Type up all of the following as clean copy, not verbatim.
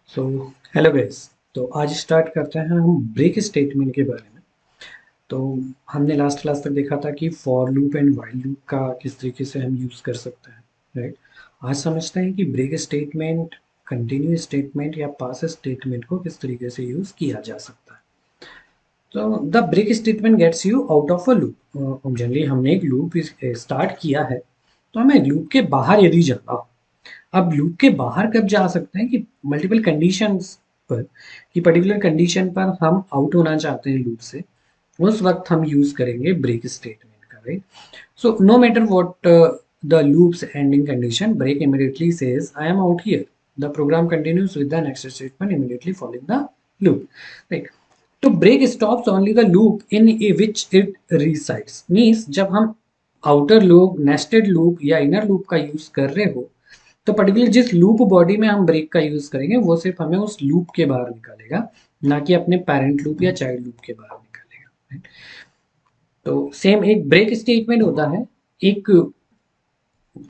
So hello guys. तो आज start करते हैं हम ब्रेक स्टेटमेंट के बारे में। तो हमने लास्ट क्लास तक देखा था कि for loop and while loop का किस तरीके से हम यूज़ कर सकते हैं, राइट। आज समझते हैं कि ब्रेक स्टेटमेंट, कंटिन्यू स्टेटमेंट या पास स्टेटमेंट को किस तरीके से यूज़ किया जा सकता है। तो the break statement gets you out of a loop. Generally हमने एक लूप स्टार्ट किया है, तो हमें लूप के बाहर यदि जाना हो, अब लूप के बाहर कब जा सकते हैं कि मल्टीपल कंडीशंस पर, कि पर्टिकुलर कंडीशन पर हम आउट होना चाहते हैं लूप से, उस वक्त हम यूज करेंगे ब्रेक स्टेटमेंट का, right. So no matter what the loops ending condition, break immediately says I am out here, the program continues with the next statement immediately following the loop, right. तो break stops only the loop in a which it resides, means जब हम outer loop, nested loop या inner loop का use कर रहे हो, तो particular जिस लूप बॉडी में हम ब्रेक का यूज करेंगे वो सिर्फ हमें उस लूप के बाहर निकालेगा, ना कि अपने पेरेंट लूप या चाइल्ड लूप के बाहर निकालेगा, right? तो सेम एक ब्रेक स्टेटमेंट होता है, एक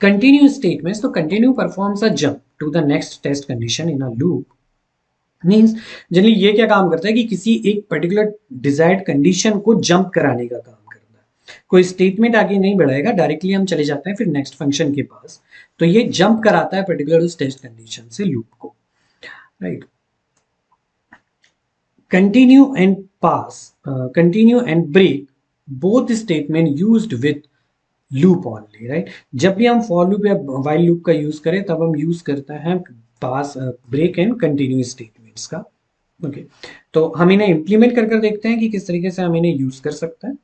कंटिन्यू स्टेटमेंट। तो continue performs a jump to the next test condition in a loop, means generally ये क्या काम करता है कि किसी एक पर्टिकुलर डिजायर्ड कंडीशन को जंप कराने का काम करता है। कोई स्टेटमेंट आगे नहीं बढ़ाएगा, डायरेक्टली हम चले जाते हैं फिर नेक्स्ट फंक्शन के पास। तो ये जंप कराता है पर्टिकुलर उस टेस्ट कंडीशन से लूप को, right. Continue and pass, continue and break, both statement used with loop only, right. जब भी हम फॉर लूप या व्हाइल लूप का यूज करें तब हम यूज करते हैं pass, break and continue statements का, ओके। तो हम इन्हें इम्प्लीमेंट कर देखते हैं कि किस तरीके से हम इन्हें यूज कर सकते हैं।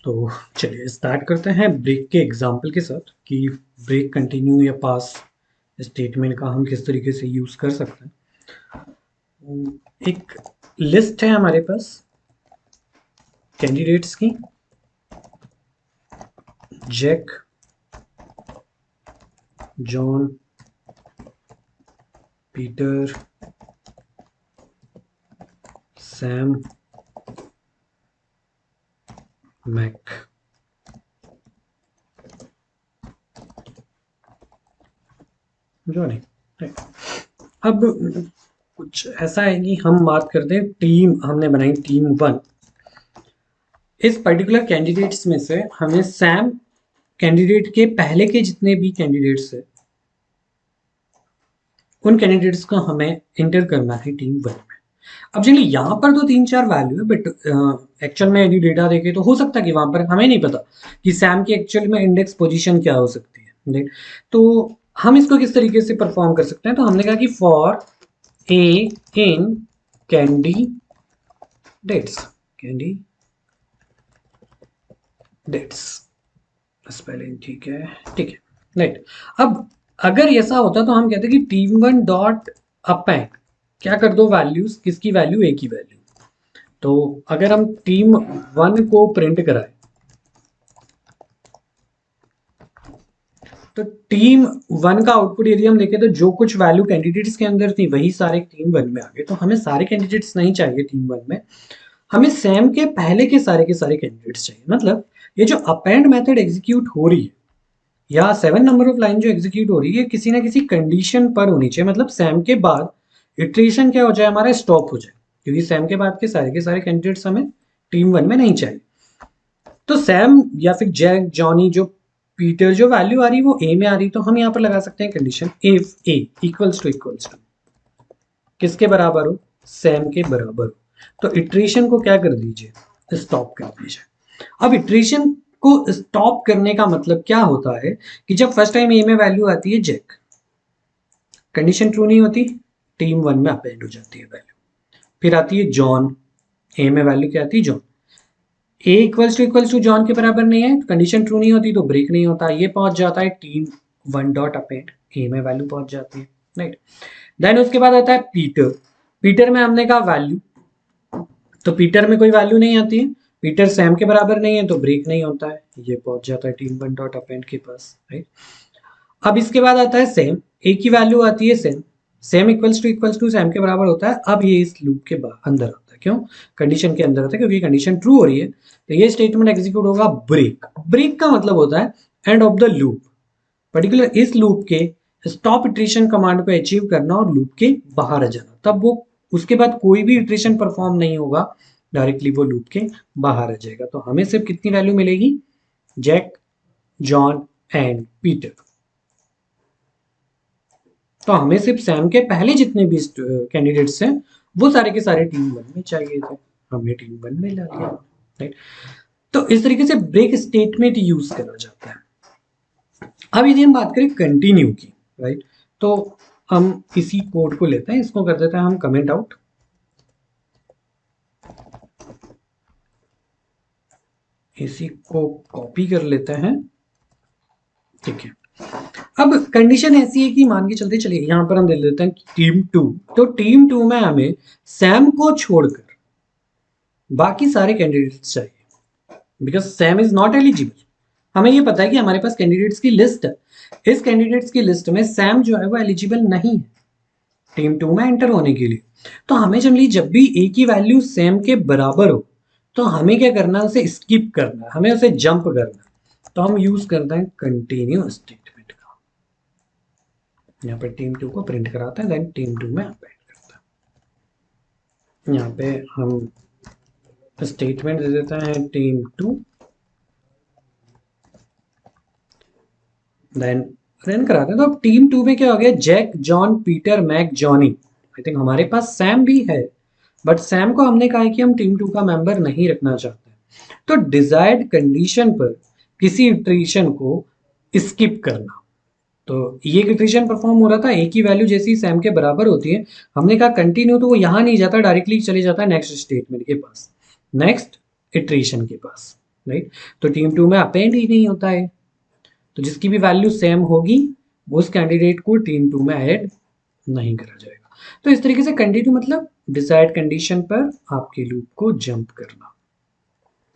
तो चलिए स्टार्ट करते हैं ब्रेक के एग्जाम्पल के साथ कि ब्रेक, कंटिन्यू या पास स्टेटमेंट का हम किस तरीके से यूज कर सकते हैं। एक लिस्ट है हमारे पास कैंडिडेट्स की, Jack, John, Peter, Sam, Mac. जो नहीं, right. अब कुछ ऐसा है कि हम बात करते हैं टीम, हमने बनाई टीम 1। इस पर्टिकुलर कैंडिडेट्स में से हमें सैम कैंडिडेट के पहले के जितने भी कैंडिडेट्स है उन कैंडिडेट्स को हमें इंटर करना है टीम 1 में। अब चलिए यहाँ पर तो 3-4 वैल्यू है, बट एक्चुअल में यदि डेटा देखे तो हो सकता है कि वहां पर हमें नहीं पता कि सैम की एक्चुअल में इंडेक्स पोजीशन क्या हो सकती है, राइट। तो हम इसको किस तरीके से परफॉर्म कर सकते हैं, तो हमने कहा कि for a in candidates, candidates spelling ठीक है, ठीक है, राइट। अब अगर ऐसा होता तो हम कहते कि टीम 1 डॉट अपेंड, क्या कर दो वैल्यूज, किसकी वैल्यू, ए की वैल्यू। तो अगर हम टीम 1 को प्रिंट कराएं तो टीम 1 का आउटपुट यदि हम देखें तो जो कुछ वैल्यू कैंडिडेट्स के अंदर थी वही सारे टीम 1 में आ गए। तो हमें सारे कैंडिडेट्स नहीं चाहिए टीम 1 में, हमें सैम के पहले के सारे कैंडिडेट्स चाहिए। मतलब ये जो अपेंड मेथड एग्जीक्यूट हो रही है या 7 नंबर ऑफ लाइन जो एग्जीक्यूट हो रही है, किसी ना किसी कंडीशन पर होनी चाहिए। मतलब सैम के बाद इटरेशन क्या हो जाए, हमारा स्टॉप हो जाए, क्योंकि सैम के बाद के सारे कैंडिडेट्स हमें टीम 1 में नहीं चाहिए। तो सैम या फिर जैक, जॉनी, जो पीटर, जो वैल्यू आ रही है वो ए में आ रही, तो हम यहाँ पर लगा सकते हैं condition if a equals to किसके बराबर हो, सैम के बराबर हो। तो इटरेशन को क्या कर दीजिए, स्टॉप कर दीजिए। अब इटरेशन को स्टॉप करने का मतलब क्या होता है कि जब फर्स्ट टाइम ए में वैल्यू आती है जैक, कंडीशन ट्रू नहीं होती, टीम 1 में अपेंड हो जाती है वैल्यू। फिर आती है जॉन, ए में वैल्यू क्या आती है, John, a equals to John के बराबर नहीं है, कंडीशन ट्रू नहीं होती तो ब्रेक नहीं होता, ये पहुंच जाता है टीम 1 डॉट अपेंड, ए में वैल्यू पहुंच जाती है, राइट। देन उसके बाद आता है पीटर, पीटर में हमने कहा वैल्यू, तो पीटर में कोई वैल्यू नहीं आती है, पीटर सैम के बराबर नहीं है तो ब्रेक नहीं होता है, ये पहुंच जाता है टीम 1 डॉट अपेंड के पास, राइट। अब इसके बाद आता है सेम, ए की वैल्यू आती है Sam, Sam equals to Sam के बराबर होता है। अब ये इस लूप के अंदर आता है, क्यों, कंडीशन के अंदर आता है, क्योंकि कंडीशन ट्रू हो रही है। तो ये स्टेटमेंट एग्जीक्यूट होगा ब्रेक, ब्रेक का मतलब होता है end of the loop, particular इस लूप के स्टॉप इटरेशन कमांड को अचीव करना और लूप के बाहर आ जाना, तब वो उसके बाद कोई भी इटरेशन परफॉर्म नहीं होगा, डायरेक्टली वो लूप के बाहर आ जाएगा। तो हमें सिर्फ कितनी वैल्यू मिलेगी, जैक, जॉन एंड पीटर। तो हमें सिर्फ सैम के पहले जितने भी कैंडिडेट्स हैं वो सारे के सारे टीम वन में चाहिए थे, हमने टीम वन में ला लिया, राइट। तो इस तरीके से ब्रेक स्टेटमेंट यूज करा जाता है। अब यदि हम बात करें कंटिन्यू की, राइट, तो हम इसी कोड को लेते हैं, इसको कर देते हैं हम कमेंट आउट, इसी को कॉपी कर लेते हैं, ठीक है। अब कंडीशन ऐसी है कि मान के चलते चलिए यहां पर हम दे देते हैं टीम टू, तो टीम टू में हमें सैम को छोड़कर बाकी सारे कैंडिडेट्स चाहिए, because Sam is not eligible. हमें ये पता है कि हमारे पास कैंडिडेट्स की लिस्ट है, इस कैंडिडेट्स की लिस्ट में सैम जो है वो एलिजिबल नहीं है टीम टू में एंटर होने के लिए। तो हमें जनरली जब भी ए की वैल्यू सैम के बराबर हो तो हमें क्या करना है, उसे स्किप करना है, हमें उसे जंप करना है। तो हम यूज करते हैं कंटिन्यू स्टेटमेंट का, यहाँ पे टीम टू को प्रिंट कराते हैं, देन टीम टू में अपेंड करते हैं। यहाँ पे हम स्टेटमेंट दे देते हैं टीम टू, देन रन कराते हैं। तो अब टीम टू में क्या हो गया, Jack, John, Peter, Mac, Johnny. I think हमारे पास सैम भी है, बट सैम को हमने कहा है कि हम टीम टू का मेंबर नहीं रखना चाहते। तो डिजायर्ड कंडीशन पर किसी इटरेशन को स्किप करना, तो ये इटरेशन परफॉर्म हो रहा था, ए की वैल्यू जैसी सैम के बराबर होती है, हमने कहा कंटिन्यू, तो वो यहां नहीं जाता, डायरेक्टली चले जाता है नेक्स्ट स्टेटमेंट के पास, नेक्स्ट इटरेशन के पास, राइट। तो टीम टू में अपेंड ही नहीं होता है, तो जिसकी भी वैल्यू सेम होगी उस कैंडिडेट को टीम टू में ऐड नहीं करा जाएगा। तो इस तरीके से कंटिन्यू मतलब डिजायर्ड कंडीशन पर आपके लूप को जंप करना,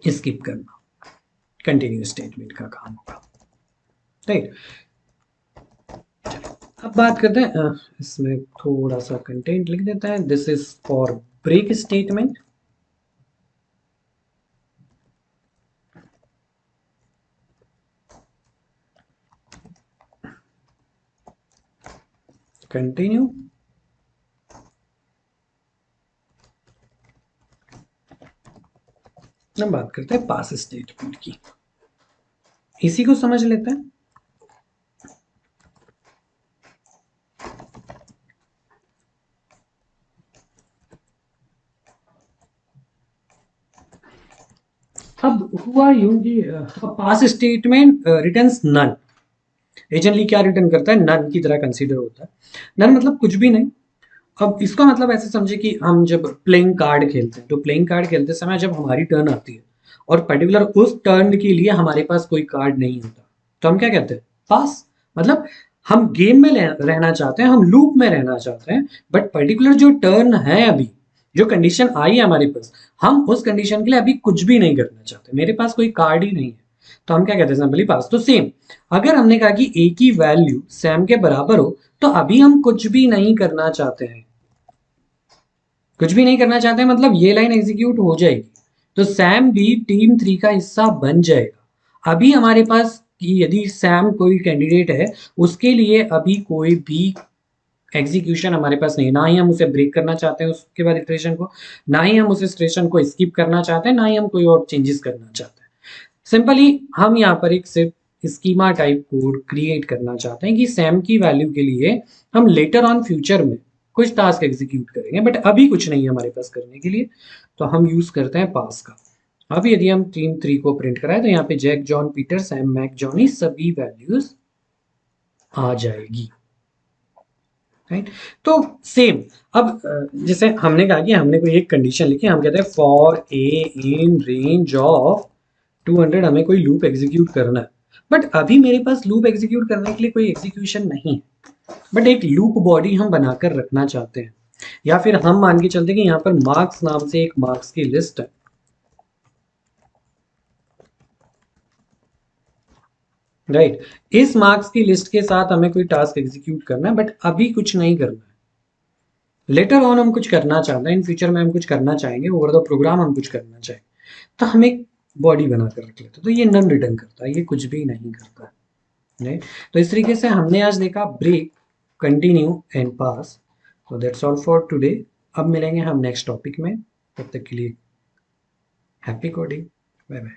स्किप करना, कंटिन्यू स्टेटमेंट का काम होगा, राइट। अब बात करते हैं, इसमें थोड़ा सा कंटेंट लिख देते हैं, this is for break statement. Continue, हम बात करते हैं पास स्टेटमेंट की, इसी को समझ लेते हैं। अब हुआ यूं कि पास स्टेटमेंट रिटर्न्स नन, एजेंटली क्या रिटर्न करता है, नन की तरह कंसीडर होता है। नन मतलब कुछ भी नहीं। अब इसका मतलब ऐसे समझे कि हम जब प्लेइंग कार्ड खेलते हैं, तो प्लेइंग कार्ड खेलते समय जब हमारी टर्न आती है और पर्टिकुलर उस टर्न के लिए हमारे पास कोई कार्ड नहीं होता, तो हम क्या कहते हैं, पास। मतलब हम गेम में रहना चाहते हैं, हम लूप में रहना चाहते हैं, बट पर्टिकुलर जो टर्न है अभी, जो कंडीशन आई है हमारे पास, हम उस कंडीशन के लिए अभी कुछ भी नहीं करना चाहते, मेरे पास कोई कार्ड ही नहीं है, तो हम क्या कहते हैं, सिंपली पास। तो सेम, अगर हमने कहा कि ए की वैल्यू सैम के बराबर हो, तो अभी हम कुछ भी नहीं करना चाहते हैं, कुछ भी नहीं करना चाहते मतलब ये लाइन एग्जीक्यूट हो जाएगी, तो सैम भी टीम थ्री का हिस्सा बन जाएगा। अभी हमारे पास कि यदि सैम कोई कैंडिडेट है, उसके लिए अभी कोई भी एग्जीक्यूशन हमारे पास नहीं, ना ही हम उसे ब्रेक करना चाहते हैं उसके बाद इटरेशन को, ना ही हम उस इटरेशन को स्किप करना चाहते हैं, ना ही हम कोई और चेंजेस करना चाहते हैं। सिंपली हम यहाँ पर एक सिर्फ स्कीमा टाइप कोड क्रिएट करना चाहते हैं कि सैम की वैल्यू के लिए हम लेटर ऑन फ्यूचर में कुछ टास्क एग्जीक्यूट करेंगे, बट अभी कुछ नहीं है हमारे पास करने के लिए, तो हम यूज करते हैं पास का। अब यदि हम टीम थ्री को प्रिंट कराए तो यहाँ पे Jack, John, Peter, Sam, Mac, Johnny सभी वैल्यूज आ जाएगी, राइट। तो सेम, अब जैसे हमने कहा कि हमने कोई एक कंडीशन लिखी, हम कहते हैं for a in range of 200, हमें कोई लूप एग्जीक्यूट करना है, बट अभी मेरे पास लूप एग्जीक्यूट करने के लिए कोई एग्जीक्यूशन नहीं है, बट एक लूप बॉडी हम बनाकर रखना चाहते हैं, या फिर हम मान के चलते हैं कि यहाँ पर मार्क्स नाम से एक मार्क्स की लिस्ट है, राइट। इस मार्क्स की लिस्ट के साथ हमें कोई टास्क एग्जीक्यूट करना है, बट अभी कुछ नहीं करना है, लेटर ऑन हम कुछ करना चाहते हैं, इन फ्यूचर में हम कुछ करना चाहेंगे, ओवर द प्रोग्राम हम कुछ करना चाहेंगे, तो हम एक बॉडी बनाकर रख लेते हैं, तो ये नन रिटर्न करता है, ये कुछ भी नहीं करता है, राइट। तो इस तरीके से हमने आज देखा ब्रेक, कंटिन्यू एंड पास। तो दैट्स ऑल फॉर टुडे। अब मिलेंगे हम नेक्स्ट टॉपिक में, तब तक के लिए हैप्पी कोडिंग, बाय बाय।